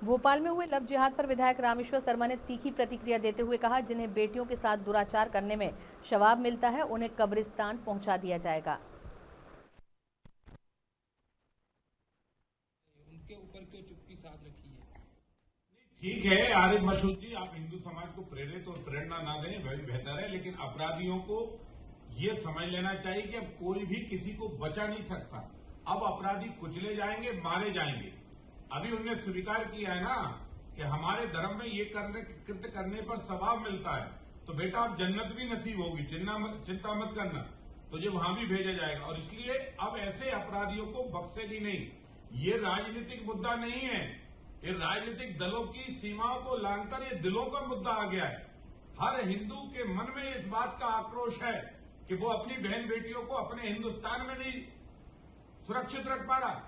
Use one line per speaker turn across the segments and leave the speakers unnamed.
भोपाल में हुए लव जिहाद पर विधायक रामेश्वर शर्मा ने तीखी प्रतिक्रिया देते हुए कहा, जिन्हें बेटियों के साथ दुराचार करने में शवाब मिलता है उन्हें कब्रिस्तान पहुंचा दिया जाएगा।
उनके ऊपर क्यों चुप्पी साध रखी है?
ठीक है आरिफ मसूद जी, आप हिंदू समाज को प्रेरित और प्रेरणा ना दें वही बेहतर है, लेकिन अपराधियों को ये समझ लेना चाहिए कि अब कोई भी किसी को बचा नहीं सकता। अब अपराधी कुचले जाएंगे, मारे जाएंगे। अभी उनने स्वीकार किया है ना कि हमारे धर्म में ये कृत्य करने पर सवाब मिलता है, तो बेटा अब जन्नत भी नसीब होगी, चिंता मत करना, तुझे वहां भी भेजा जाएगा। और इसलिए अब ऐसे अपराधियों को बख्शेगी नहीं। ये राजनीतिक मुद्दा नहीं है, ये राजनीतिक दलों की सीमाओं को लांघकर ये दिलों का मुद्दा आ गया है। हर हिंदू के मन में इस बात का आक्रोश है कि वो अपनी बहन बेटियों को अपने हिंदुस्तान में नहीं सुरक्षित रख पा रहा,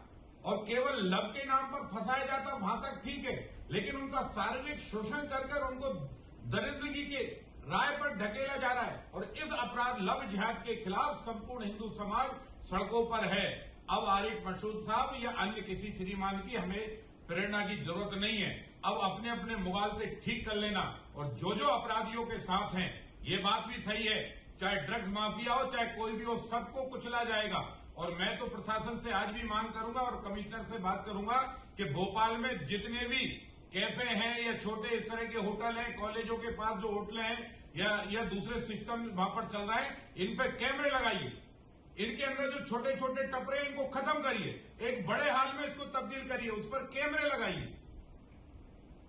और केवल लव के नाम पर फंसाया जाता वहां तक ठीक है, लेकिन उनका शारीरिक शोषण कर उनको दरिद्रगी के राय पर ढकेला जा रहा है। और इस अपराध लव जिहाद के खिलाफ संपूर्ण हिंदू समाज सड़कों पर है। अब आरिफ मसूद साहब या अन्य किसी श्रीमान की हमें प्रेरणा की जरूरत नहीं है। अब अपने अपने मुगालते ठीक कर लेना, और जो अपराधियों के साथ हैं, ये बात भी सही है, चाहे ड्रग्स माफिया हो चाहे कोई भी हो, सबको कुचला जाएगा। और मैं तो प्रशासन से आज भी मांग करूंगा और कमिश्नर से बात करूंगा कि भोपाल में जितने भी कैफे हैं या छोटे इस तरह के होटल हैं, कॉलेजों के पास जो होटल हैं या दूसरे सिस्टम वहां पर चल रहा है, इन पे कैमरे लगाइए। इनके अंदर जो छोटे छोटे टपरे इनको खत्म करिए, एक बड़े हाल में इसको तब्दील करिए, उस पर कैमरे लगाइए,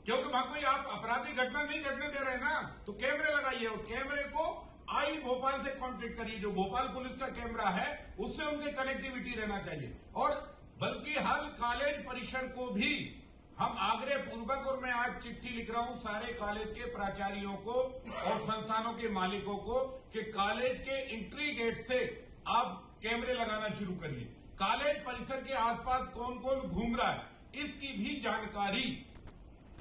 क्योंकि वहां कोई आप आपराधिक घटना नहीं घटने दे रहे ना, तो कैमरे लगाइए। और कैमरे को आई भोपाल से कांटेक्ट करिए, जो भोपाल पुलिस का कैमरा है उससे उनके कनेक्टिविटी रहना चाहिए। और बल्कि हर कॉलेज परिसर को भी हम आग्रह पूर्वक, और मैं आज चिट्ठी लिख रहा हूं सारे कॉलेज के प्राचार्यों को और संस्थानों के मालिकों को कि कॉलेज के एंट्री गेट से आप कैमरे लगाना शुरू करिए। कॉलेज परिसर के आसपास कौन कौन घूम रहा है इसकी भी जानकारी,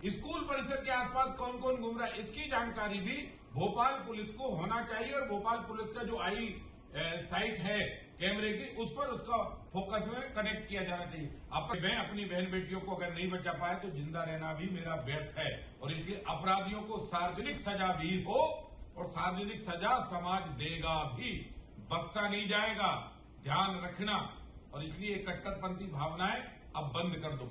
स्कूल परिसर के आसपास कौन कौन घूम रहा है इसकी जानकारी भी भोपाल पुलिस को होना चाहिए। और भोपाल पुलिस का जो आई साइट है कैमरे की, उस पर उसका फोकस में कनेक्ट किया जाना चाहिए। मैं अपनी बहन बेटियों को अगर नहीं बचा पाया तो जिंदा रहना भी मेरा व्यर्थ है। और इसलिए अपराधियों को सार्वजनिक सजा भी हो, और सार्वजनिक सजा समाज देगा भी, बख्शा नहीं जाएगा, ध्यान रखना। और इसलिए कट्टरपंथी भावनाएं अब बंद कर दो।